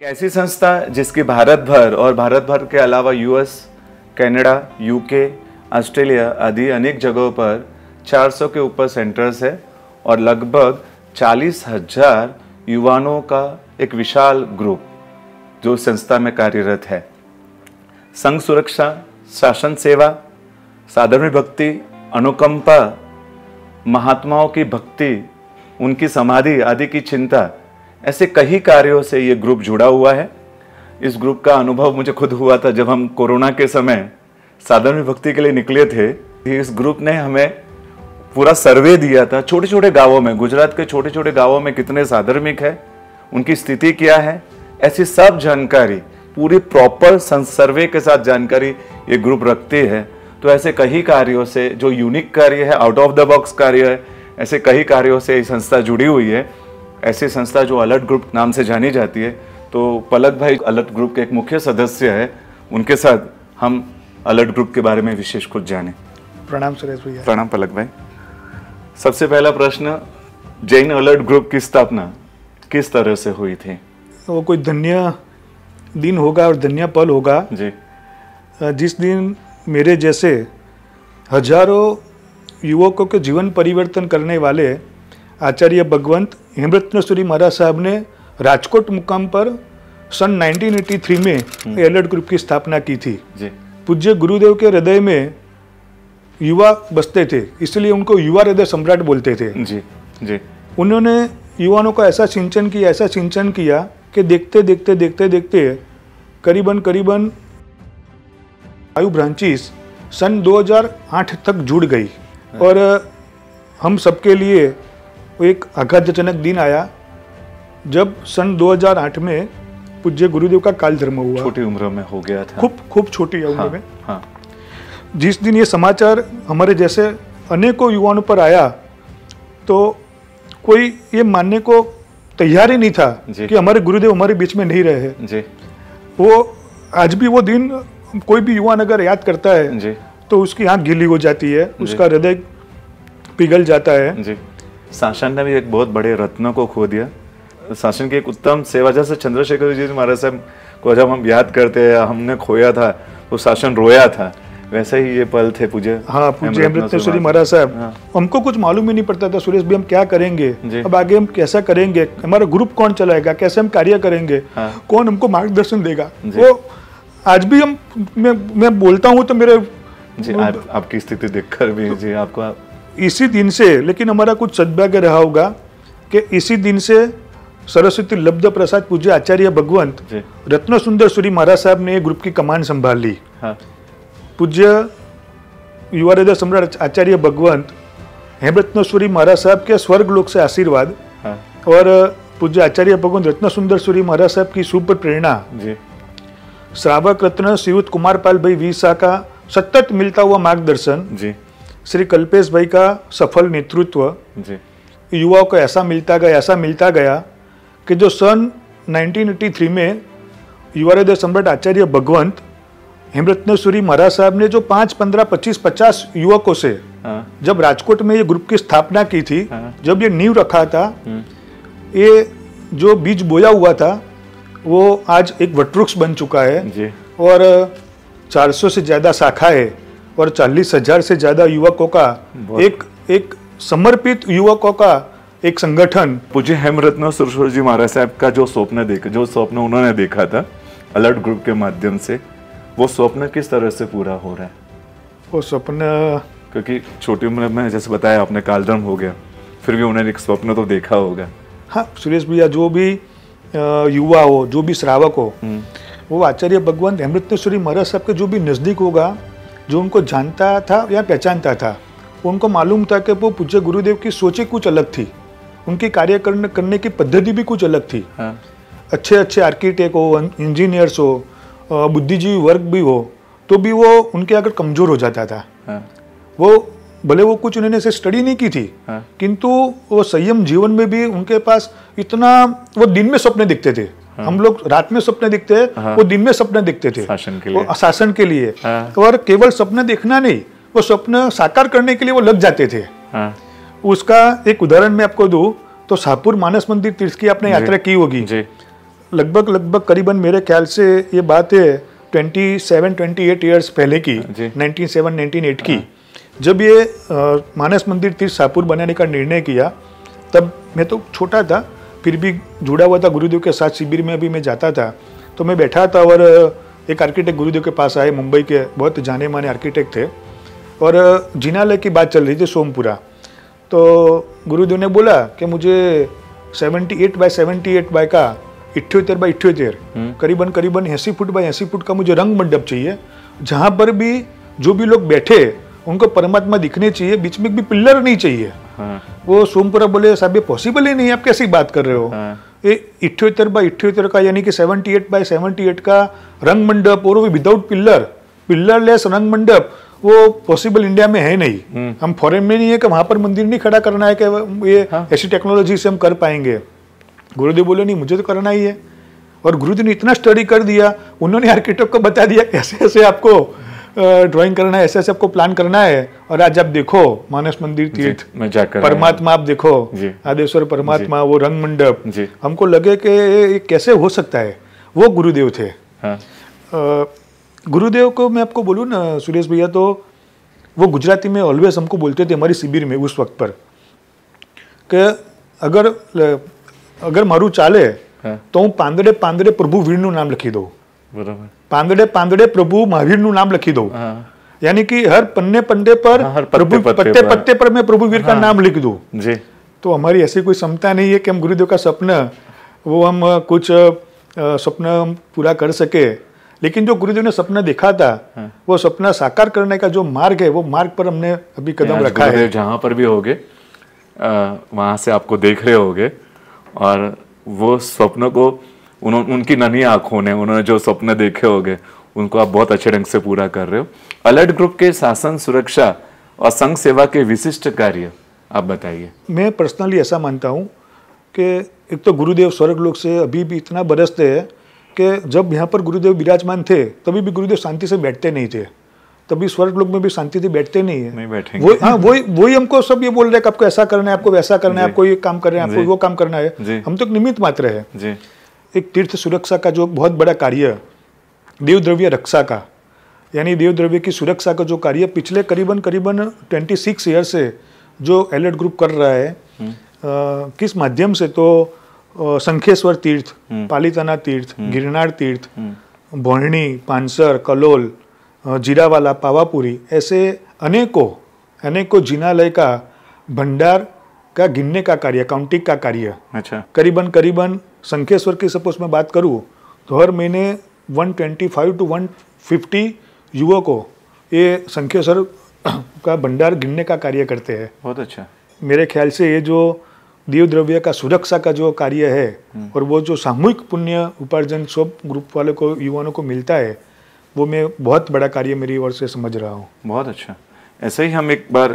ऐसी संस्था जिसकी भारत भर और भारत भर के अलावा यूएस, कनाडा, यूके, ऑस्ट्रेलिया आदि अनेक जगहों पर 400 के ऊपर सेंटर्स है और लगभग 40,000 युवाओं का एक विशाल ग्रुप जो संस्था में कार्यरत है। संघ सुरक्षा, शासन सेवा, साधर्मिक भक्ति, अनुकंपा, महात्माओं की भक्ति, उनकी समाधि आदि की चिंता, ऐसे कई कार्यों से ये ग्रुप जुड़ा हुआ है। इस ग्रुप का अनुभव मुझे खुद हुआ था जब हम कोरोना के समय साधर्मिक भक्ति के लिए निकले थे। इस ग्रुप ने हमें पूरा सर्वे दिया था छोटे छोटे गांवों में, गुजरात के छोटे छोटे गांवों में कितने साधर्मिक है, उनकी स्थिति क्या है, ऐसी सब जानकारी पूरी प्रॉपर सर्वे के साथ जानकारी ये ग्रुप रखती है। तो ऐसे कई कार्यों से जो यूनिक कार्य है, आउट ऑफ द बॉक्स कार्य है, ऐसे कई कार्यों से ये संस्था जुड़ी हुई है। ऐसी संस्था जो अलर्ट ग्रुप नाम से जानी जाती है। तो पलक भाई अलर्ट ग्रुप के एक मुख्य सदस्य है, उनके साथ हम अलर्ट ग्रुप के बारे में विशेष कुछ जाने। प्रणाम सुरेश भैया। प्रणाम पलक भाई। सबसे पहला प्रश्न, जैन अलर्ट ग्रुप की स्थापना किस तरह से हुई थी? वो कोई धन्य दिन होगा और धन्य पल होगा जी, जिस दिन मेरे जैसे हजारों युवकों के जीवन परिवर्तन करने वाले आचार्य भगवंत हेमरत्नेश्वरी महाराज साहब ने राजकोट मुकाम पर सन 1983 में अलर्ट ग्रुप की स्थापना की थी। जी। पूज्य गुरुदेव के हृदय में युवा बसते थे, इसलिए उनको युवा हृदय सम्राट बोलते थे। जी, जी। उन्होंने युवाओं को ऐसा सिंचन किया कि देखते देखते देखते देखते करीबन आयु ब्रांचेस सन 2008 तक जुड़ गई और हम सबके लिए एक आघातजनक दिन आया जब सन 2008 में पूज्य गुरुदेव का काल धर्म हुआ। छोटी उम्र में हो गया था, खूब छोटी उम्र में। हाँ। जिस दिन ये समाचार हमारे जैसे अनेकों युवाओं पर आया तो कोई ये मानने को तैयार ही नहीं था कि हमारे गुरुदेव हमारे बीच में नहीं रहे हैं। वो आज भी वो दिन कोई भी युवा अगर याद करता है तो उसकी आंख गीली हो जाती है, उसका हृदय पिघल जाता है। शासन ने भी एक बहुत बड़े रत्न को खो दिया। शासन की एक उत्तम सेवा, जैसे चंद्रशेखर जी महाराज साहब को जब हम याद करते हैं हमने खोया था तो शासन रोया था, वैसे ही ये पल थे पूज्य हेमरत्नेश्वरी महाराज साहब। हमको कुछ मालूम ही नहीं पड़ता था सुरेश भी हम क्या करेंगे, अब आगे हम कैसा करेंगे, हमारा ग्रुप कौन चलाएगा, कैसे हम कार्य करेंगे, कौन हमको मार्गदर्शन देगा। वो आज भी मैं बोलता हूँ तो मेरे आपकी स्थिति देखकर भी जी आपको इसी दिन से, लेकिन हमारा कुछ सद्भाग्य रहा होगा कि इसी दिन से सरस्वती लब्ध प्रसाद पूज्य आचार्य भगवंत रत्न सुंदर सूरी महाराज साहब ने ग्रुप की कमान संभाल ली। पूज्य युवा हृदय सम्राट आचार्य भगवंत हेमरत्नेश्वरी महाराज साहब के स्वर्ग लोक से आशीर्वाद और पूज्य आचार्य भगवंत रत्न सुंदर सूरी महाराज साहब की शुभ प्रेरणा, श्रावक रत्न श्रीयुत कुमार पाल भाई वीसा का सतत मिलता हुआ मार्गदर्शन, श्री कल्पेश भाई का सफल नेतृत्व, युवाओं को ऐसा मिलता गया कि जो सन 1983 में युवा हृदय सम्राट आचार्य भगवंत हेमरत्नेश्वरी महाराज साहब ने जो 5, 15, 25, 50 युवकों से जब राजकोट में ये ग्रुप की स्थापना की थी, जब ये नींव रखा था, ये जो बीज बोया हुआ था वो आज एक वटवृक्ष बन चुका है और 400 से ज्यादा शाखा है और 40,000 से ज्यादा युवकों का एक समर्पित युवकों का एक संगठन। पूज्य हेमरत्नेश्वरी जी महाराज साहब का जो स्वप्न उन्होंने देखा था अलर्ट ग्रुप के माध्यम से, वो स्वप्न किस तरह से पूरा हो रहा है? वो स्वप्न, क्योंकि छोटी उम्र में जैसे बताया आपने कालधर्म हो गया, फिर भी उन्होंने एक स्वप्न तो देखा होगा। हाँ सुरेश भैया, जो भी युवा हो, जो भी श्रावक हो, वो आचार्य भगवंत हेमरत्नेश्वरी महाराज साहब के जो भी नजदीक होगा, जो उनको जानता था या पहचानता था, उनको मालूम था कि वो पूज्य गुरुदेव की सोचें कुछ अलग थी, उनकी कार्य करने की पद्धति भी कुछ अलग थी। अच्छे आर्किटेक्ट हो, इंजीनियर्स हो, बुद्धिजीवी वर्ग भी हो, तो भी वो उनके आगे कमजोर हो जाता था। वो भले वो कुछ उन्होंने से स्टडी नहीं की थी, किंतु वो संयम जीवन में भी उनके पास इतना, वो दिन में सपने दिखते थे। हम लोग रात में सपने दिखते हैं, वो दिन में सपने दिखते थे शासन के लिए। और केवल सपने देखना नहीं, वो स्वप्न साकार करने के लिए वो लग जाते थे। उसका एक उदाहरण मैं आपको दूं तो शाहपुर मानस मंदिर तीर्थ की आपने यात्रा की होगी। लगभग करीबन मेरे ख्याल से ये बात है 27-28 ईयर्स पहले की, 1907-1908 की, जब ये मानस मंदिर तीर्थ शाहपुर बनाने का निर्णय किया, तब मैं तो छोटा था, फिर भी जुड़ा हुआ था गुरुदेव के साथ। शिविर में भी मैं जाता था, तो मैं बैठा था और एक आर्किटेक्ट गुरुदेव के पास आए, मुंबई के बहुत जाने माने आर्किटेक्ट थे, और जिनालय की बात चल रही थी, सोमपुरा। तो गुरुदेव ने बोला कि मुझे 78x78 बाय का 78x78 करीबन 80 फुट बाय 80 फुट का मुझे रंग मंडप चाहिए, जहाँ पर भी जो भी लोग बैठे उनको परमात्मा दिखने चाहिए, बीच में भी पिल्लर नहीं चाहिए। वो सोमपुरा बोले साहब ये पॉसिबल ही नहीं, आप कैसी बात कर रहे हो? ये 78x78 का यानी कि 78x78 का रंग मंडप, और वो विदाउट पिल्लरलेस रंग मंडप, वो पॉसिबल इंडिया में है नहीं। हम फॉरेन में नहीं है कि वहां पर मंदिर नहीं खड़ा करना है कि ये ऐसी टेक्नोलॉजी से हम कर पाएंगे। गुरुदेव बोले नहीं, मुझे तो करना ही है। और गुरुदेव ने इतना स्टडी कर दिया, उन्होंने आर्किटेक्ट को बता दिया कैसे ऐसे आपको ड्राइंग करना है, ऐसे ऐसे आपको प्लान करना है, और आज आप देखो मानस मंदिर तीर्थ परमात्मा, आप देखो आदेश्वर परमात्मा, वो रंग मंडप, हमको लगे कि ये कैसे हो सकता है। वो गुरुदेव थे। गुरुदेव को मैं आपको बोलूँ ना सुरेश भैया, तो वो गुजराती में ऑलवेज हमको बोलते थे हमारी शिविर में उस वक्त पर कि अगर मारू चाले तो હું પાંદડે પાંદડે પ્રભુ વીરનું નામ લખી દઉં, બરાબર, પાંદડે પાંદડે પ્રભુ મહાવીરનું નામ લખી દઉં, यानी कि हर पन्ने पन्ने पर प्रभु, पत्ते पत्ते पर मैं प्रभु वीर का नाम लिख दूं जी। तो हमारी ऐसी कोई क्षमता नहीं है कि हम गुरुदेव का सपना वो हम कुछ सपना पूरा कर सके, लेकिन जो गुरुदेव ने सपना देखा था वो सपना साकार करने का जो मार्ग है, वो मार्ग पर हमने अभी कदम रखा है। जहाँ पर भी होगे वहां से आपको देख रहे होगे, और वो स्वप्न को उनकी नन्ही आंखों ने, उन्होंने जो स्वप्न देखे होंगे उनको आप बहुत अच्छे ढंग से पूरा कर रहे हो। अलर्ट ग्रुप के शासन, सुरक्षा और संघ सेवा के विशिष्ट कार्य आप बताइए। मैं पर्सनली ऐसा मानता हूँ कि एक तो गुरुदेव स्वर्गलोक से अभी भी इतना बरसते हैं कि जब यहाँ पर गुरुदेव विराजमान थे तभी भी गुरुदेव शांति से बैठते नहीं थे, तभी स्वर्गलोक में भी शांति से बैठते नहीं है, नहीं बैठेंगे। वही हमको सब ये बोल रहे हैं कि आपको ऐसा करना है, आपको वैसा करना है, आपको ये काम करना है, आपको वो काम करना है। हम तो निमित्त मात्र है। एक तीर्थ सुरक्षा का जो बहुत बड़ा कार्य, देव द्रव्य रक्षा का, यानी देव द्रव्य की सुरक्षा का जो कार्य पिछले करीबन 26 ईयर से जो अलर्ट ग्रुप कर रहा है, किस माध्यम से, तो शंखेश्वर तीर्थ, पालिताना तीर्थ, गिरनार तीर्थ, भोरणी, पानसर, कलोल, जीरावाला, पावापुरी, ऐसे अनेकों जिनालय का भंडार का गिनने का कार्य, काउंटिंग का कार्य। अच्छा। करीबन शंखेश्वर की सपोज मैं बात करूँ तो हर महीने 125 to 150 युवकों ये शंखेश्वर का भंडार गिनने का कार्य करते हैं। बहुत अच्छा। मेरे ख्याल से ये जो देव द्रव्य का सुरक्षा का जो कार्य है और वो जो सामूहिक पुण्य उपार्जन सब ग्रुप वाले को, युवाओं को मिलता है, वो मैं बहुत बड़ा कार्य मेरी ओर से समझ रहा हूँ। बहुत अच्छा। ऐसे ही हम एक बार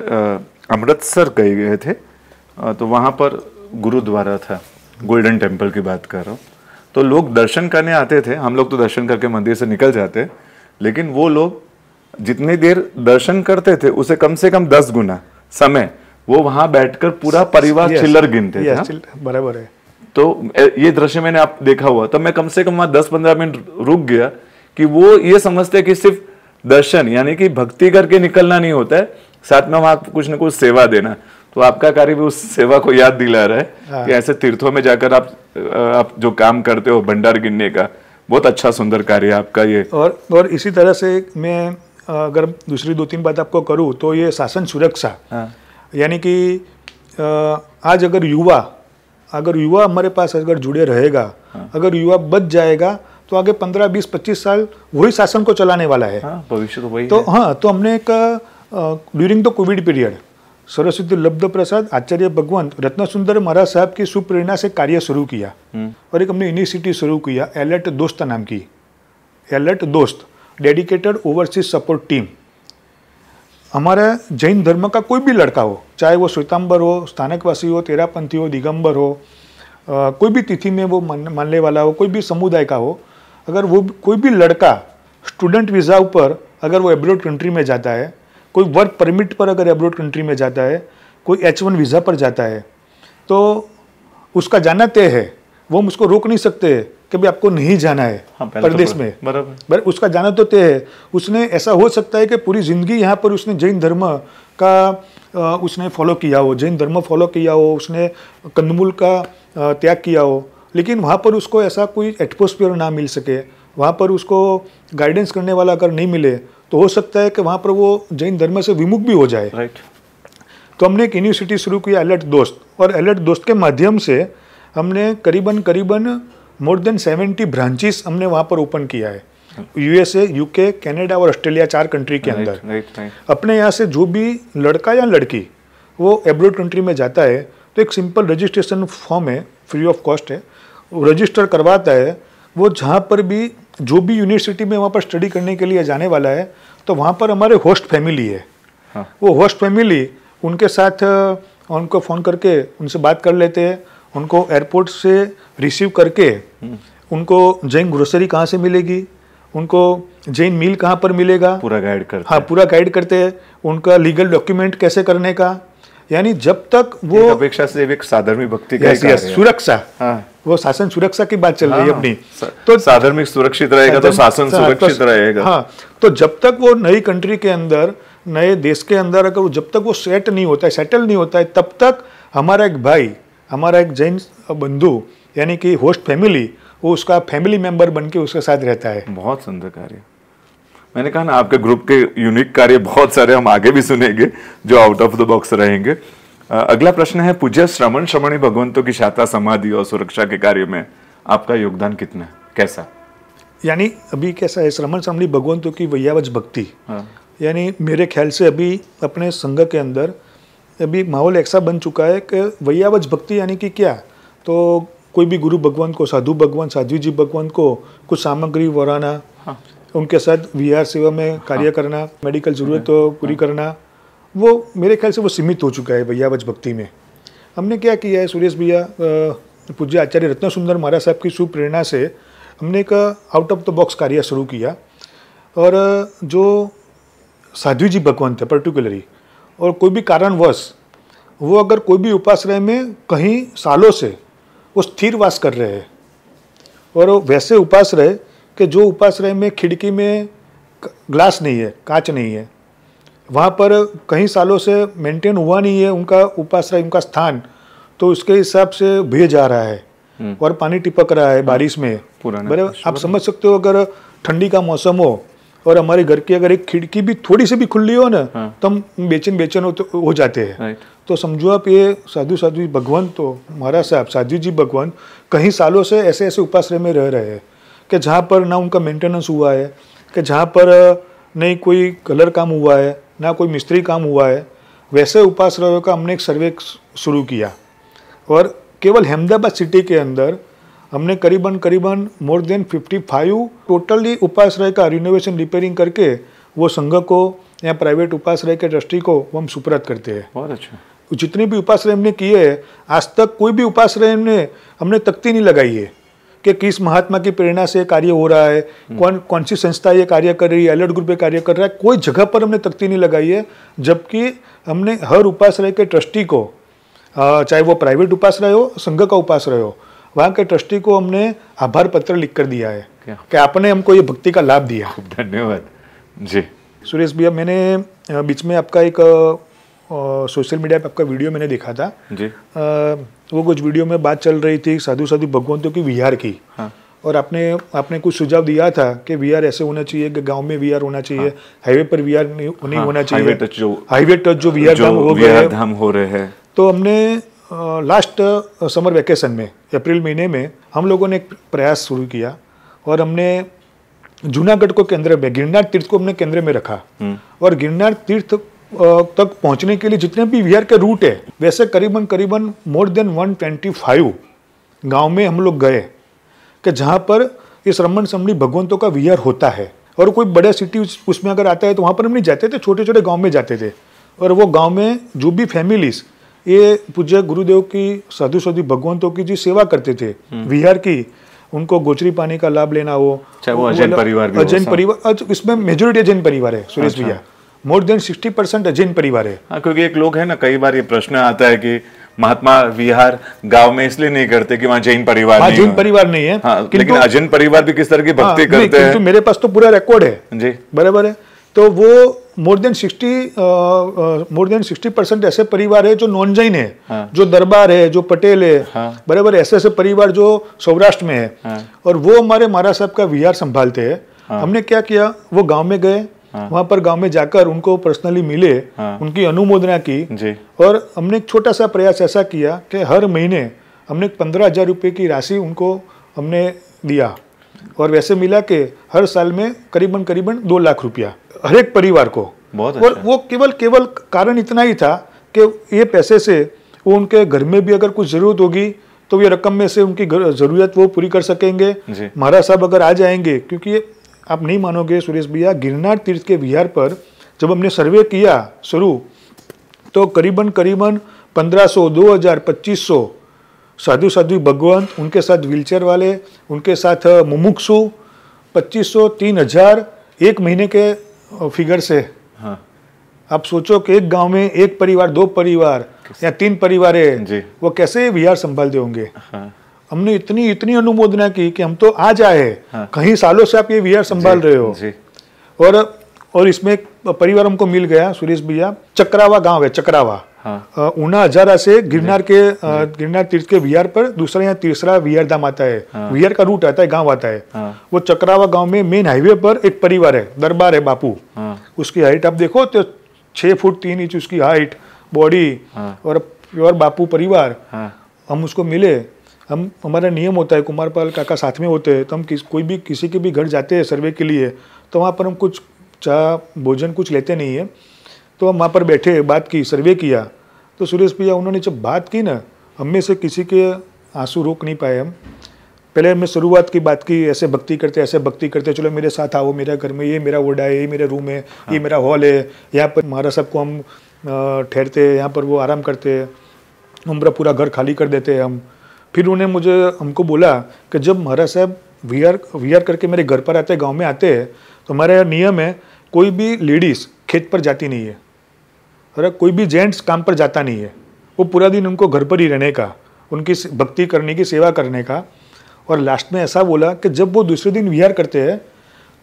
अमृतसर गए थे, तो वहाँ पर गुरुद्वारा था, गोल्डन टेम्पल की बात कर रहा हूँ। तो लोग दर्शन करने आते थे, हम लोग तो दर्शन करके मंदिर से निकल जाते, लेकिन वो लोग जितनी देर दर्शन करते थे उसे कम से कम 10 गुना समय वो वहां बैठकर पूरा परिवार चिल्लर गिनते थे। बराबर है। तो ये दृश्य मैंने आप देखा हुआ, तब मैं कम से कम वहां 10-15 मिनट रुक गया कि वो ये समझते कि सिर्फ दर्शन यानी कि भक्ति करके निकलना नहीं होता है, साथ में वहां कुछ न कुछ सेवा देना। तो आपका कार्य भी उस सेवा को याद दिला रहा है कि ऐसे तीर्थों में जाकर आप जो काम करते हो भंडार गिनने का, बहुत अच्छा सुंदर कार्य है आपका ये। और इसी तरह से मैं अगर दूसरी 2-3 बात आपको करूँ तो ये शासन सुरक्षा, यानी कि आज अगर युवा हमारे पास अगर जुड़े रहेगा, अगर युवा बच जाएगा तो आगे 15, 20, 25 साल वही शासन को चलाने वाला है। भविष्य तो वही तो है। तो हमने एक during the Covid period Saraswati लब्ध प्रसाद आचार्य भगवंत रत्न सुंदर महाराज साहब की सुप्रेरणा से कार्य शुरू किया और एक हमने इनिशिएटिव शुरू किया अलर्ट दोस्त नाम की, अलर्ट दोस्त डेडिकेटेड ओवरसीज सपोर्ट टीम। हमारा जैन धर्म का कोई भी लड़का हो, चाहे वो श्वेतांबर हो, स्थानकवासी हो, तेरापंथी हो, दिगंबर हो, कोई भी तिथि में वो मानने वाला हो, कोई भी समुदाय का हो, अगर वो कोई भी लड़का स्टूडेंट वीज़ा पर अगर वो एब्रोड कंट्री में जाता है, कोई वर्क परमिट पर अगर एब्रोड कंट्री में जाता है, कोई H1 वीज़ा पर जाता है, तो उसका जाना तय है। वो हम उसको रोक नहीं सकते कि भाई आपको नहीं जाना है प्रदेश में, बराबर उसका जाना तो तय है। उसने ऐसा हो सकता है कि पूरी जिंदगी यहाँ पर उसने जैन धर्म का उसने फॉलो किया हो, जैन धर्म फॉलो किया हो, उसने कंदमूल का त्याग किया हो, लेकिन वहाँ पर उसको ऐसा कोई एटमॉस्फेयर ना मिल सके, वहाँ पर उसको गाइडेंस करने वाला अगर नहीं मिले तो हो सकता है कि वहाँ पर वो जैन धर्म से विमुख भी हो जाए। राइट। तो हमने एक यूनिवर्सिटी शुरू की अलर्ट दोस्त, और अलर्ट दोस्त के माध्यम से हमने करीबन मोर देन 70 ब्रांचेस हमने वहाँ पर ओपन किया है। यूएसए, यूके, कनाडा और ऑस्ट्रेलिया 4 कंट्री के अंदर। अपने यहाँ से जो भी लड़का या लड़की वो एब्रोड कंट्री में जाता है तो एक सिंपल रजिस्ट्रेशन फॉर्म है, फ्री ऑफ कॉस्ट है, वो रजिस्टर करवाता है। वो जहाँ पर भी जो भी यूनिवर्सिटी में वहाँ पर स्टडी करने के लिए जाने वाला है तो वहाँ पर हमारे होस्ट फैमिली है। हाँ। वो होस्ट फैमिली उनके साथ उनको फ़ोन करके उनसे बात कर लेते हैं, उनको एयरपोर्ट से रिसीव करके उनको जैन ग्रोसरी कहाँ से मिलेगी, उनको जैन मील कहाँ पर मिलेगा, पूरा गाइड करते हैं। हाँ, पूरा गाइड करते हैं। उनका लीगल डॉक्यूमेंट कैसे करने का, यानी जब तक वो अपेक्षा से एक साधर्मिक भक्ति का सुरक्षा, हाँ, वो शासन सुरक्षा की बात चल रही है अपनी। तो साधर्मिक सुरक्षित रहेगा तो शासन सुरक्षित रहेगा। हाँ, तो जब तक वो नई कंट्री के अंदर, नए देश के अंदर अगर जब तक वो सेट नहीं होता है, सेटल नहीं होता है, तब तक हमारा एक भाई, हमारा एक जैन बंधु यानी कि होस्ट फैमिली, वो उसका फैमिली मेंबर बन के उसके साथ रहता है। बहुत सुंदर कार्य। मैंने कहा ना आपके ग्रुप के यूनिक कार्य बहुत सारे हम आगे भी सुनेंगे जो आउट ऑफ द बॉक्स रहेंगे। अगला प्रश्न है, पूज्य श्रमण श्रमणी भगवंतों की शाता समाधि और सुरक्षा के कार्य में आपका योगदान कितना है, कैसा? यानी अभी कैसा है, श्रमण श्रमणी भगवंतों की वैयावच भक्ति, हाँ। यानी मेरे ख्याल से अभी अपने संघ के अंदर अभी माहौल ऐसा बन चुका है कि वैयावच भक्ति यानी कि क्या, तो कोई भी गुरु भगवंत को, साधु भगवंत, साध्वी जी भगवंत को कुछ सामग्री वराना, हाँ। उनके साथ विहार सेवा में कार्य करना, मेडिकल जरूरत पूरी करना, वो मेरे ख्याल से वो सीमित हो चुका है वैयावच भक्ति में। हमने क्या किया है, सुरेश भैया, पूज्य आचार्य रत्न सुंदर महाराज साहब की शुभ प्रेरणा से हमने एक आउट ऑफ द बॉक्स कार्य शुरू किया। और जो साध्वी जी भगवंत है पर्टिकुलरली, और कोई भी कारणवश वो अगर कोई भी उपाश्रय में कहीं सालों से वो स्थिर वास कर रहे हैं, और वैसे उपाश्रय कि जो उपाश्रय में खिड़की में ग्लास नहीं है, कांच नहीं है, वहाँ पर कहीं सालों से मेंटेन हुआ नहीं है उनका उपाश्रय, उनका स्थान, तो उसके हिसाब से भीज आ रहा है और पानी टिपक रहा है बारिश में। बराबर, आप समझ सकते हो, अगर ठंडी का मौसम हो और हमारे घर की अगर एक खिड़की भी थोड़ी सी भी खुली हो ना, तो हम बेचैन हो जाते हैं। तो समझो आप, ये साधु भगवंत, तो महाराज साहब साधु जी भगवंत कहीं सालों से ऐसे ऐसे उपाश्रय में रह रहे हैं कि जहाँ पर ना उनका मेंटेनेंस हुआ है, कि जहाँ पर नहीं कोई कलर काम हुआ है, ना कोई मिस्त्री काम हुआ है। वैसे उपाश्रयों का हमने एक सर्वे शुरू किया, और केवल अहमदाबाद सिटी के अंदर हमने करीबन मोर देन 55 टोटली उपाश्रय का रिनोवेशन रिपेयरिंग करके वो संघ को या प्राइवेट उपाश्रय के ट्रस्टी को वो हम सुपुर्द करते हैं। बहुत अच्छा। जितने भी उपाश्रय हमने किए हैं, आज तक कोई भी उपाश्रय हमने तख्ती नहीं लगाई है कि किस महात्मा की प्रेरणा से कार्य हो रहा है, कौन सी संस्था ये कार्य कर रही है, अलर्ट ग्रुप पे कार्य कर रहा है, कोई जगह पर हमने तख्ती नहीं लगाई है। जबकि हमने हर उपाश्रय के ट्रस्टी को, चाहे वो प्राइवेट उपाश्रय हो, संघ का उपाश्रय हो, वहाँ के ट्रस्टी को हमने आभार पत्र लिख कर दिया है कि आपने हमको ये भक्ति का लाभ दिया। धन्यवाद जी। सुरेश भैया, मैंने बीच में आपका एक सोशल मीडिया पे आपका वीडियो मैंने देखा था जी। वो कुछ वीडियो में बात चल रही थी साधु भगवंतों की विहार की। हाँ। और आपने कुछ सुझाव दिया था कि विहार ऐसे होना चाहिए कि गांव में विहार होना चाहिए। हाँ। हाईवे पर विहार नहीं होना चाहिए, हाईवे टच जो विहार धाम हो रहे हैं। तो हमने लास्ट समर वेकेशन में अप्रैल महीने में हम लोगों ने एक प्रयास शुरू किया, और हमने जूनागढ़ को केंद्र में, गिरनार तीर्थ को हमने केंद्र में रखा। और गिरनार तीर्थ तक पहुंचने के लिए जितने भी विहार के रूट है, वैसे करीबन मोर देन 125 गांव में हम लोग गए कि जहां पर इस श्रमण श्रमणी भगवंतों का विहार होता है। और कोई बड़े सिटी उसमें अगर आता है तो वहां पर हम नहीं जाते थे, छोटे छोटे गांव में जाते थे। और वो गांव में जो भी फैमिलीज ये पूज्य गुरुदेव की साधु भगवंतों की जो सेवा करते थे विहार की, उनको गोचरी पानी का लाभ लेना हो, चाहे वो अजैन परिवार, इसमें मेजोरिटी अजैन परिवार है सुरेश भैया, मोर देन 60% अजैन परिवार है। हाँ, क्योंकि एक लोग है ना, कई बार ये प्रश्न आता है कि महात्मा विहार गांव में इसलिए नहीं करते कि वहाँ जैन परिवार नहीं जैन परिवार नहीं है। हाँ, लेकिन अजैन परिवार भी किस तरह की भक्ति करते हैं। मेरे पास तो पूरा रिकॉर्ड है जी, बराबर है। तो वो मोर देन 60% ऐसे परिवार है जो नॉन जैन है। हाँ। जो दरबार है, जो पटेल है। हाँ। बराबर, ऐसे ऐसे परिवार जो सौराष्ट्र में है। हाँ। और वो हमारे महाराज साहब का विहार संभालते हैं। हाँ। हमने क्या किया, वो गांव में गए। हाँ। वहां पर गांव में जाकर उनको पर्सनली मिले। हाँ। उनकी अनुमोदना की जी। और हमने एक छोटा सा प्रयास ऐसा किया कि हर महीने हमने 15,000 रुपये की राशि उनको हमने दिया। और वैसे मिला कि हर साल में करीबन 2 लाख रुपया हर एक परिवार को। बहुत और अच्छा। वो केवल कारण इतना ही था कि ये पैसे से वो उनके घर में भी अगर कुछ जरूरत होगी तो ये रकम में से उनकी जरूरत वो पूरी कर सकेंगे। महाराज साहब अगर आ जाएंगे, क्योंकि आप नहीं मानोगे सुरेश भैया, गिरनार तीर्थ के विहार पर जब हमने सर्वे किया शुरू, तो करीबन 1500, 2000, 2500 साधु भगवंत, उनके साथ व्हीलचेयर वाले, उनके साथ मुमुक्षु, 2500, 3000 एक महीने के फिगर से। हाँ। आप सोचो कि एक गांव में एक परिवार, 2 परिवार या 3 परिवार है, वो कैसे विहार संभालते होंगे। हाँ। हमने इतनी अनुमोदना की कि हम तो आज आए। हाँ। कहीं सालों से आप ये विहार संभाल रहे हो। जी। और इसमें एक परिवार हमको मिल गया सुरेश भैया, चक्रावा गांव है, चक्रावा। हाँ। ऊना हजारा से गिरनार तीर्थ के विहार पर दूसरा या तीसरा विहार धाम आता है। हाँ। विहार का रूट आता है, गांव आता है। हाँ। वो चक्रावा गांव में मेन हाईवे पर एक परिवार है, दरबार है बापू। हाँ। उसकी हाइट आप देखो तो 6 फुट 3 इंच उसकी हाइट, बॉडी। हाँ। और प्योर बापू परिवार। हाँ। हम उसको मिले। हमारा नियम होता है, कुमारपाल काका साथ में होते हैं, तो हम किसी के भी घर जाते हैं सर्वे के लिए, तो वहाँ पर हम कुछ चाह भोजन कुछ लेते नहीं है। तो हम वहाँ पर बैठे, बात की, सर्वे किया। तो सुरेश भैया उन्होंने जब बात की ना, हम में से किसी के आंसू रोक नहीं पाए हम। पहले हमने शुरुआत की बात की, ऐसे भक्ति करते, चलो मेरे साथ आओ, मेरे घर में ये मेरा वोडा है, ये मेरा रूम है। हाँ। ये मेरा हॉल है, यहाँ पर महाराज साहब को हम ठहरते हैं, यहाँ पर वो आराम करते हैं, हमारा पूरा घर खाली कर देते हैं हम। फिर उन्हें हमको बोला कि जब महाराज साहब विहार करके मेरे घर पर आते हैं, गाँव में आते हैं, तो हमारा नियम है कोई भी लेडीज़ खेत पर जाती नहीं है, और कोई भी जेंट्स काम पर जाता नहीं है। वो पूरा दिन उनको घर पर ही रहने का, उनकी भक्ति करने की, सेवा करने का। और लास्ट में ऐसा बोला कि जब वो दूसरे दिन विहार करते हैं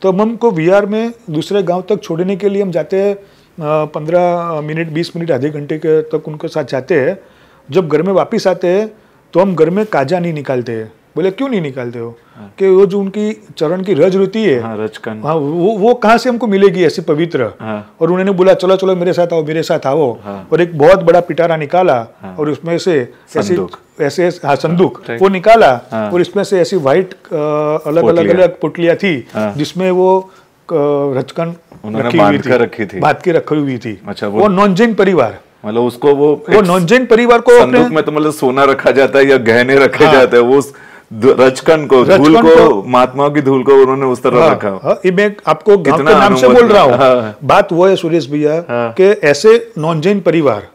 तो हम हमको विहार में दूसरे गांव तक छोड़ने के लिए हम जाते हैं, 15 मिनट 20 मिनट आधे घंटे के तक उनके साथ जाते हैं। जब घर में वापस आते हैं तो हम घर में काजा नहीं निकालते हैं। बोले क्यों नहीं निकालते हो? हाँ। कि वो जो उनकी चरण की रज होती है, हाँ, रजकन, हाँ, वो कहाँ से हमको मिलेगी ऐसी पवित्र। हाँ। और उन्होंने बोला चलो मेरे साथ आओ। हाँ। और एक बहुत बड़ा पिटारा निकाला। हाँ। और उसमें से ऐसे संदूक वो निकाला। हाँ। और इसमें से ऐसी व्हाइट अलग पुटलियाँ थी। हाँ। जिसमें वो रजकन बात की रखी हुई थी। अच्छा, वो नॉन जैन परिवार, मतलब उसको वो नॉन जैन परिवार को संदूक में तो मतलब सोना रखा जाता है या गहने रखे जाते हैं, वो रजकन को, धूल को, महात्माओं की धूल को उन्होंने उस तरह रखा। मैं आपको गांव के नाम से बोल रहा हूँ। बात वो है सुरेश भैया कि ऐसे नॉन जैन परिवार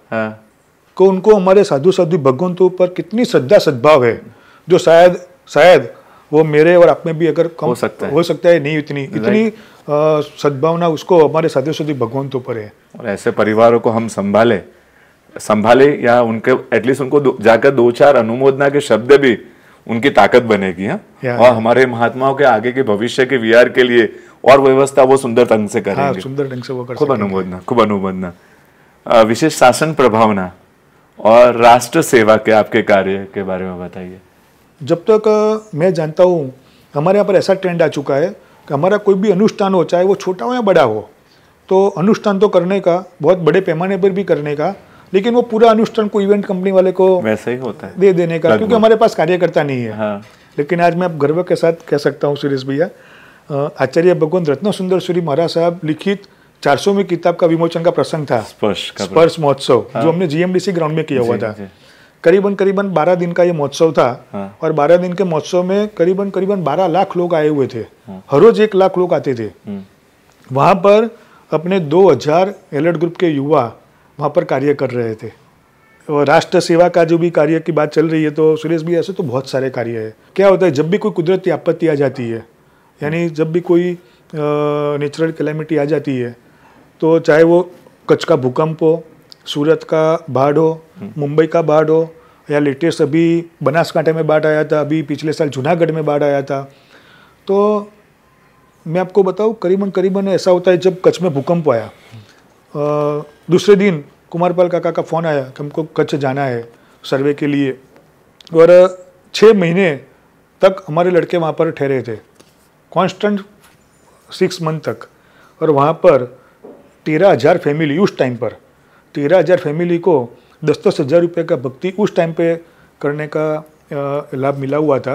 को, उनको हमारे साधु भगवंतों पर कितनी श्रद्धा सद्भाव है, जो शायद वो मेरे और आप में भी अगर कम हो सकता है नहीं, इतनी सद्भावना उसको हमारे साधु भगवंतों पर है। और ऐसे परिवारों को हम संभाले या उनके एटलीस्ट उनको जाकर 2-4 अनुमोदना के शब्द भी उनकी ताकत बनेगी। और हमारे महात्माओं के आगे के भविष्य के विहार के लिए और व्यवस्था वो सुंदर ढंग से करेंगे। हाँ, सुंदर ढंग से वो कर खूब अनुमोदना। विशेष शासन प्रभावना और राष्ट्र सेवा के आपके कार्य के बारे में बताइए। जब तक मैं जानता हूँ हमारे यहाँ पर ऐसा ट्रेंड आ चुका है कि हमारा कोई भी अनुष्ठान हो, चाहे वो छोटा हो या बड़ा हो, तो अनुष्ठान तो करने का, बहुत बड़े पैमाने पर भी करने का, लेकिन वो पूरा अनुष्ठान को इवेंट कंपनी वाले को वैसे ही होता है, दे देने का, क्योंकि हमारे पास कार्यकर्ता नहीं है। हाँ। लेकिन आज मैं गर्व के साथ कह सकता हूँ सुरेश भैया, आचार्य भगवंत रत्न सुंदर सूरी महाराज साहब लिखित 400वीं किताब का विमोचन का प्रसंग था, स्पर्श महोत्सव। हाँ। जो हमने जीएमडीसी ग्राउंड में किया हुआ था। करीबन 12 दिन का ये महोत्सव था। हाँ। और 12 दिन के महोत्सव में करीबन 12 लाख लोग आए हुए थे। हाँ। हर रोज 1 लाख लोग आते थे। वहां पर अपने 2000 एलर्ट ग्रुप के युवा वहाँ पर कार्य कर रहे थे। और राष्ट्र सेवा का जो भी कार्य की बात चल रही है, तो सुरेश भी ऐसे तो बहुत सारे कार्य है। क्या होता है, जब भी कोई कुदरती आपत्ति आ जाती है, यानी जब भी कोई नेचुरल कैलेमिटी आ जाती है, तो चाहे वो कच्छ का भूकंप हो, सूरत का बाढ़ हो, मुंबई का बाढ़ हो, या लेटेस्ट अभी बनासकांठा में बाढ़ आया था, अभी पिछले साल जूनागढ़ में बाढ़ आया था। तो मैं आपको बताऊँ, करीबन ऐसा होता है जब कच्छ में भूकंप आया, दूसरे दिन कुमारपाल काका का फ़ोन आया कि हमको कच्छ जाना है सर्वे के लिए, और 6 महीने तक हमारे लड़के वहाँ पर ठहरे थे, कांस्टेंट 6 मंथ तक। और वहाँ पर 13,000 फैमिली, उस टाइम पर 13,000 फैमिली को 10-10 हज़ार रुपये का भक्ति उस टाइम पे करने का लाभ मिला हुआ था।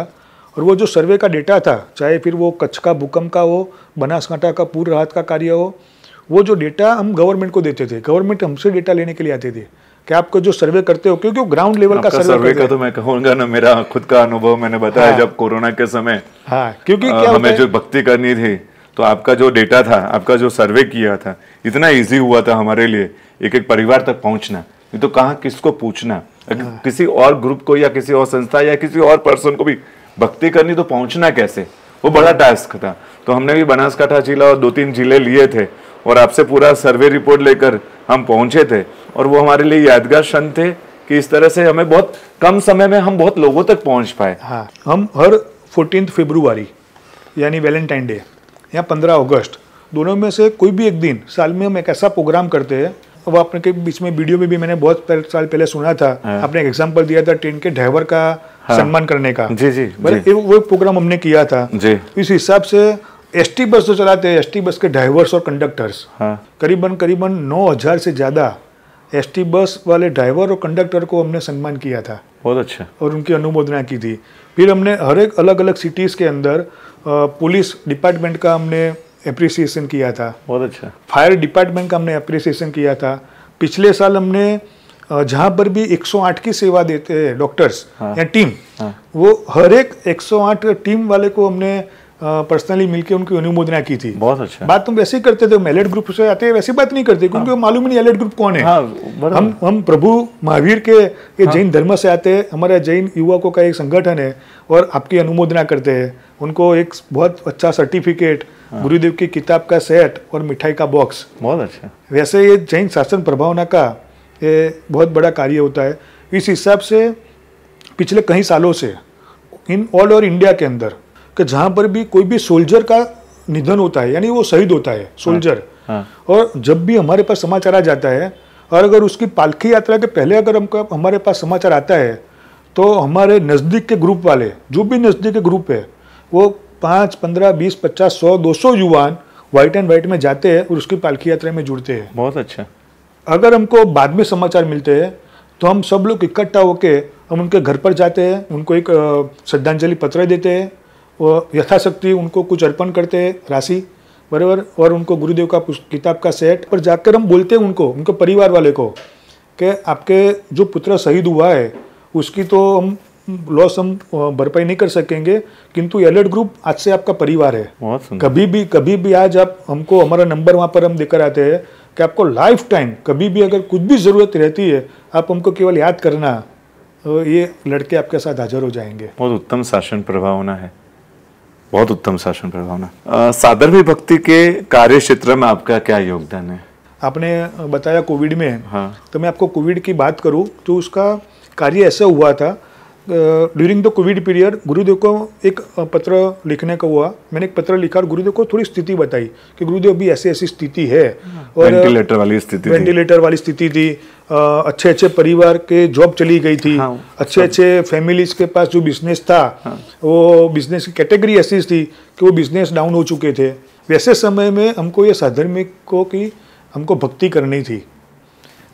और वो जो सर्वे का डेटा था, चाहे फिर वो कच्छ का भूकंप का हो, बनासकांठा का पूर्व राहत का कार्य हो, वो जो डेटा हम गवर्नमेंट को देते थे, गवर्नमेंट हमसे डेटा लेने के लिए आते थे कि आपको जो सर्वे करते हो, क्योंकि वो ग्राउंड लेवल का सर्वे का तो मैं कहूँगा ना, मेरा खुद का अनुभव मैंने बताया। हाँ, जब कोरोना के समय, हाँ, क्योंकि क्या हमें जो भक्ति करनी थी, तो आपका जो डेटा था, आपका जो सर्वे किया था, इतना इजी हुआ था हमारे लिए एक एक परिवार तक पहुंचना। नहीं तो कहाँ किसको पूछना, किसी और ग्रुप को या किसी और संस्था या किसी और पर्सन को भी भक्ति करनी, तो पहुंचना कैसे, वो बड़ा टास्क था। तो हमने भी बनासकांठा जिला और 2-3 जिले लिए थे और आपसे पूरा सर्वे रिपोर्ट लेकर हम पहुंचे थे। और वो हमारे लिए यादगार क्षण थे कि इस तरह से हमें बहुत कम समय में हम बहुत लोगों तक पहुंच पाए। हाँ, हम हर 14 फरवरी यानी वैलेंटाइन डे या 15 अगस्त, दोनों में से कोई भी एक दिन साल में हम एक ऐसा प्रोग्राम करते हैं। वो आपने के बीच में वीडियो में भी मैंने बहुत साल पहले सुना था, आपने एक एग्जांपल दिया था ट्रेन के ड्राइवर का सम्मान करने का। जी जी, वो एक प्रोग्राम हमने किया था जी। इस हिसाब से एसटी बस जो चलाते हैं, एसटी बस के ड्राइवर्स और कंडक्टर्स, करीबन 9,000 से ज़्यादा एसटी बस वाले ड्राइवर और कंडक्टर को हमने सम्मान किया था। बहुत अच्छा। और उनकी अनुमोदना की थी। फिर हमने हर एक अलग अलग सिटीज़ के अंदर पुलिस डिपार्टमेंट का हमने एप्रिसिएशन किया था। बहुत अच्छा। फायर डिपार्टमेंट का हमने एप्रिसिएशन किया था। पिछले साल हमने जहाँ पर भी 108 की सेवा देते हैं डॉक्टर्स या टीम, वो हर एक 108 टीम वाले को हमने पर्सनली मिलकर उनकी अनुमोदना की थी। बहुत अच्छा। बात तुम वैसे ही करते थे, एलाइड ग्रुप से आते हैं वैसी बात नहीं करते, क्योंकि मालूम ही नहीं एलाइड ग्रुप कौन है। हम प्रभु महावीर के जैन धर्म से आते हैं, हमारा जैन युवकों का एक संगठन है, और आपकी अनुमोदना करते हैं। उनको एक बहुत अच्छा सर्टिफिकेट, गुरुदेव की किताब का सेट और मिठाई का बॉक्स। बहुत अच्छा। वैसे ये जैन शासन प्रभावना का ये बहुत बड़ा कार्य होता है। इस हिसाब से पिछले कई सालों से इन ऑल ओवर इंडिया के अंदर कि जहाँ पर भी कोई भी सोल्जर का निधन होता है, यानी वो शहीद होता है सोल्जर, और जब भी हमारे पास समाचार आ जाता है, और अगर उसकी पालकी यात्रा के पहले अगर हमारे पास समाचार आता है, तो हमारे नज़दीक के ग्रुप वाले, जो भी नज़दीक के ग्रुप है, वो 5, 15, 20, 50, 100, 200 युवान व्हाइट एंड व्हाइट में जाते हैं और उसकी पालकी यात्रा में जुड़ते हैं। बहुत अच्छा। अगर हमको बाद में समाचार मिलते हैं, तो हम सब लोग इकट्ठा होके हम उनके घर पर जाते हैं, उनको एक श्रद्धांजलि पत्र देते हैं, और यथाशक्ति उनको कुछ अर्पण करते हैं, राशि बराबर, और उनको गुरुदेव का किताब का सेट पर जाकर हम बोलते हैं उनके परिवार वाले को कि आपके जो पुत्र शहीद हुआ है उसकी तो हम लॉस हम भरपाई नहीं कर सकेंगे, किंतु एलाइड ग्रुप आज से आपका परिवार है। कभी भी आज आप हमको, हमारा नंबर वहाँ पर हम देकर आते हैं कि आपको लाइफ टाइम कभी भी अगर कुछ भी ज़रूरत रहती है, आप हमको केवल याद करना, ये लड़के आपके साथ हाजिर हो जाएंगे। बहुत उत्तम शासन प्रभावना है, बहुत उत्तम शासन प्रभावना। सादरवी भक्ति के कार्य क्षेत्र में आपका क्या योगदान है? आपने बताया कोविड में, तो मैं आपको कोविड की बात करूं तो उसका कार्य ऐसा हुआ था। ड्यूरिंग द कोविड पीरियड गुरुदेव को एक पत्र लिखने का हुआ। मैंने एक पत्र लिखा और गुरुदेव को थोड़ी स्थिति बताई कि गुरुदेव अभी ऐसी ऐसी स्थिति है, और वेंटिलेटर वाली स्थिति थी, अच्छे परिवार के जॉब चली गई थी, अच्छे फैमिलीज के पास जो बिजनेस था, वो बिजनेस की कैटेगरी ऐसी थी कि वो बिजनेस डाउन हो चुके थे। वैसे समय में हमको ये साधर्मिकों की हमको भक्ति करनी थी।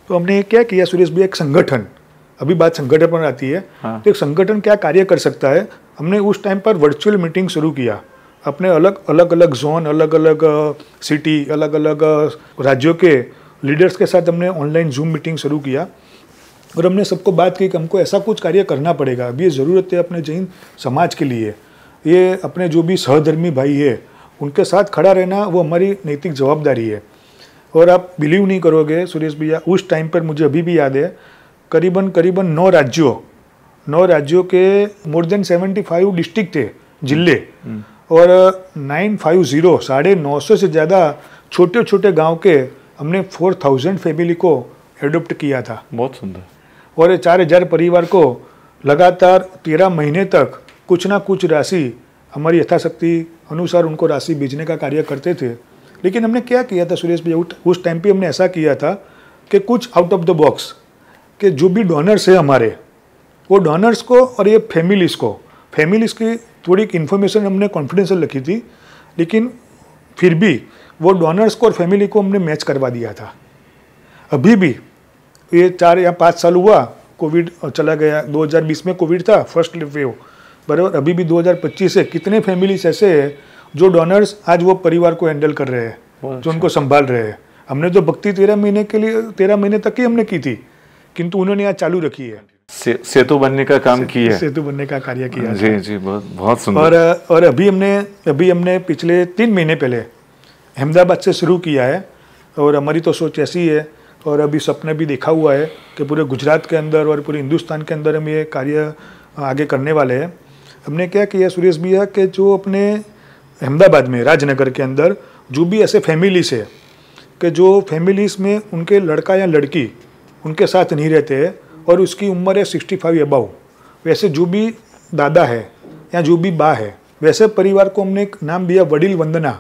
तो हमने क्या किया सुरेश भैया, एक संगठन, अभी बात संगठन पर आती है, तो एक संगठन क्या कार्य कर सकता है। हमने उस टाइम पर वर्चुअल मीटिंग शुरू किया, अपने अलग अलग जोन, अलग अलग सिटी, अलग अलग राज्यों के लीडर्स के साथ हमने ऑनलाइन जूम मीटिंग शुरू किया, और हमने सबको बात की कि हमको ऐसा कुछ कार्य करना पड़ेगा। अभी ये ज़रूरत है अपने जैन समाज के लिए, ये अपने जो भी सहधर्मी भाई है उनके साथ खड़ा रहना वो हमारी नैतिक जवाबदारी है। और आप बिलीव नहीं करोगे सुरेश भैया, उस टाइम पर मुझे अभी भी याद है, करीबन 9 राज्यों के मोर देन 75 डिस्ट्रिक्ट थे, जिले, और 950 से ज़्यादा छोटे गांव के हमने 4000 फैमिली को एडोप्ट किया था। बहुत सुंदर। और ये 4000 परिवार को लगातार 13 महीने तक कुछ ना कुछ राशि हमारी यथाशक्ति अनुसार उनको राशि भेजने का कार्य करते थे। लेकिन हमने क्या किया था सुरेश भैया, उस टाइम पे हमने ऐसा किया था कि कुछ आउट ऑफ द बॉक्स, कि जो भी डोनर्स है हमारे, वो डोनर्स को और ये फैमिलीज़ की थोड़ी इन्फॉर्मेशन हमने कॉन्फिडेंशियल रखी थी, लेकिन फिर भी वो डोनर्स को और फैमिली को हमने मैच करवा दिया था। अभी भी ये 4 या 5 साल हुआ, कोविड चला गया, 2020 में कोविड था फर्स्ट वेव, बराबर। अभी भी 2025 से कितने फैमिलीज ऐसे हैं जो डोनर्स आज वो परिवार को हैंडल कर रहे हैं, जो उनको संभाल रहे हैं। हमने तो भक्ति 13 महीने तक ही हमने की थी, किंतु उन्होंने आज चालू रखी है। सेतु बनने का काम किया, सेतु बनने का कार्य किया। जी, बहुत सुंदर। और अभी हमने पिछले 3 महीने पहले अहमदाबाद से शुरू किया है, और हमारी तो सोच ऐसी है, और अभी सपने भी देखा हुआ है कि पूरे गुजरात के अंदर और पूरे हिंदुस्तान के अंदर हम ये कार्य आगे करने वाले हैं। हमने क्या किया सुरेश भैया, कि जो अपने अहमदाबाद में राजनगर के अंदर जो भी ऐसे फैमिलीज है कि जो फैमिलीज़ में उनके लड़का या लड़की उनके साथ नहीं रहते हैं और उसकी उम्र है 65 अबव, वैसे जो भी दादा है या जो भी बा है, वैसे परिवार को हमने एक नाम दिया वडील वंदना।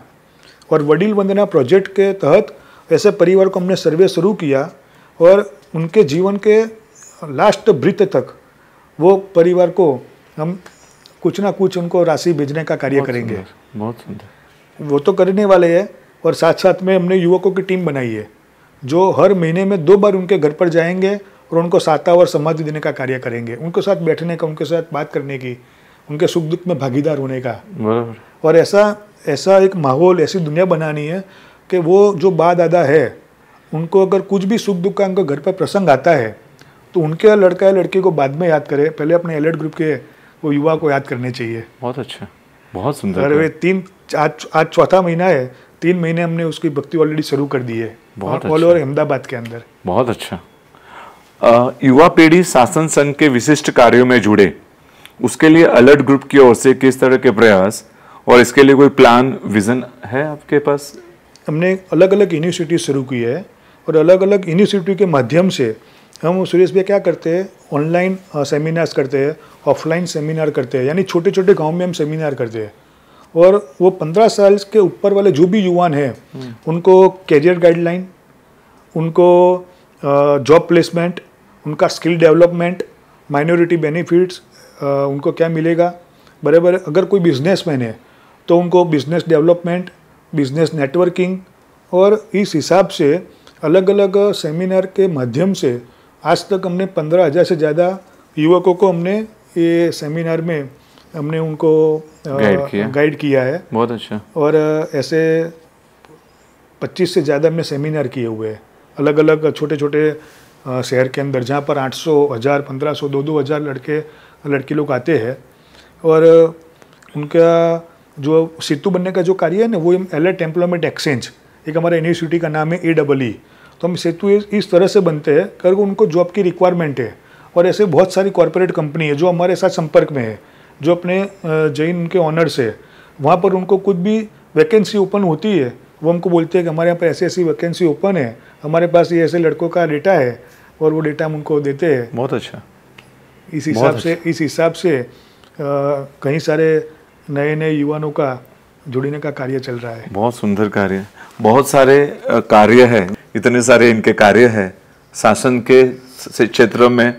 और वडील वंदना प्रोजेक्ट के तहत ऐसे परिवार को हमने सर्वे शुरू किया, और उनके जीवन के लास्ट ब्रीथ तक वो परिवार को हम कुछ ना कुछ उनको राशि भेजने का कार्य करेंगे। बहुत सुंदर। वो तो करने वाले हैं, और साथ साथ में हमने युवकों की टीम बनाई है जो हर महीने में 2 बार उनके घर पर जाएंगे और उनको साता और समाधि देने का कार्य करेंगे, उनके साथ बैठने का, उनके साथ बात करने की, उनके सुख दुख में भागीदार होने का। बराबर। और ऐसा एक माहौल, ऐसी दुनिया बनानी है कि वो जो बा दादा है उनको अगर कुछ भी सुख दुख का उनके घर पर प्रसंग आता है तो उनके लड़का या लड़की को बाद में याद करे, पहले अपने एलर्ट ग्रुप के वो युवा को याद करने चाहिए। बहुत अच्छा, बहुत सुंदर। और वे आज चौथा महीना है, 3 महीने हमने उसकी भक्ति ऑलरेडी शुरू कर दी है ऑल ओवर अहमदाबाद के अंदर। बहुत अच्छा। युवा पीढ़ी शासन संघ के विशिष्ट कार्यों में जुड़े, उसके लिए अलर्ट ग्रुप की ओर से किस तरह के प्रयास और इसके लिए कोई प्लान, विजन है आपके पास? हमने अलग अलग इनिशिएटिव शुरू की है, और अलग अलग इनिशिएटिव के माध्यम से हम सुरेश भैया क्या करते हैं, ऑनलाइन सेमिनार्स करते हैं, ऑफलाइन सेमिनार करते हैं, यानी छोटे छोटे गांव में हम सेमिनार करते हैं। और वो 15 साल के ऊपर वाले जो भी युवान हैं उनको कैरियर गाइडलाइन, उनको जॉब प्लेसमेंट, उनका स्किल डेवलपमेंट, माइनॉरिटी बेनिफिट्स, उनको क्या मिलेगा, बराबर। अगर कोई बिजनेसमैन है तो उनको बिजनेस डेवलपमेंट, बिजनेस नेटवर्किंग, और इस हिसाब से अलग अलग सेमिनार के माध्यम से आज तक हमने 15,000 से ज़्यादा युवकों को हमने ये सेमिनार में हमने उनको गाइड किया है। बहुत अच्छा। और ऐसे 25 से ज़्यादा हमने सेमिनार किए हुए हैं अलग अलग छोटे छोटे शहर के अंदर, जहाँ पर 800, 1000, 1500, 2-2 हज़ार लड़की लोग आते हैं। और उनका जो सेतु बनने का जो कार्य है ना, वो एलर्ट एम्प्लॉयमेंट एक्सचेंज, एक हमारा यूनिवर्सिटी का नाम है AEE। तो हम सेतु इस तरह से बनते हैं कि उनको जॉब की रिक्वायरमेंट है, और ऐसे बहुत सारी कॉरपोरेट कंपनी है जो हमारे साथ संपर्क में है, जो अपने जैन उनके ऑनर्स है, वहाँ पर उनको कुछ भी वैकेंसी ओपन होती है, वो हमको बोलते हैं कि हमारे यहाँ पर ऐसी ऐसी वैकेंसी ओपन है, हमारे पास ये ऐसे लड़कों का डेटा है, और वो डेटा हम उनको देते हैं। बहुत अच्छा। इस हिसाब से कई सारे नए युवाओं का जुड़ने का कार्य चल रहा है। बहुत सुंदर कार्य, बहुत सारे कार्य है, इतने सारे इनके कार्य है शासन के क्षेत्र में,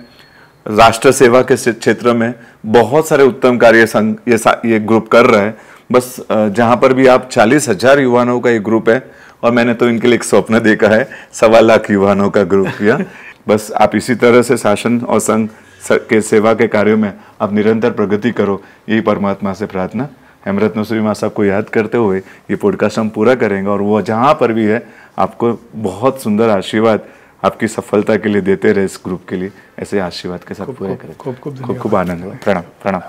राष्ट्र सेवा के क्षेत्र में बहुत सारे उत्तम कार्य ये ग्रुप कर रहा है। बस जहाँ पर भी आप 40,000 युवाओं का ये ग्रुप है, और मैंने तो इनके लिए एक स्वप्न देखा है 1.25 लाख युवाओं का ग्रुप किया। बस आप इसी तरह से शासन और संघ के सेवा के कार्यों में आप निरंतर प्रगति करो, यही परमात्मा से प्रार्थना। हेमरत्न सूरी माँ साहब को याद करते हुए ये पॉडकास्ट हम पूरा करेंगे, और वो जहाँ पर भी है आपको बहुत सुंदर आशीर्वाद आपकी सफलता के लिए देते रहे, इस ग्रुप के लिए ऐसे आशीर्वाद के साथ पूरे करें। खूब आनंद। प्रणाम।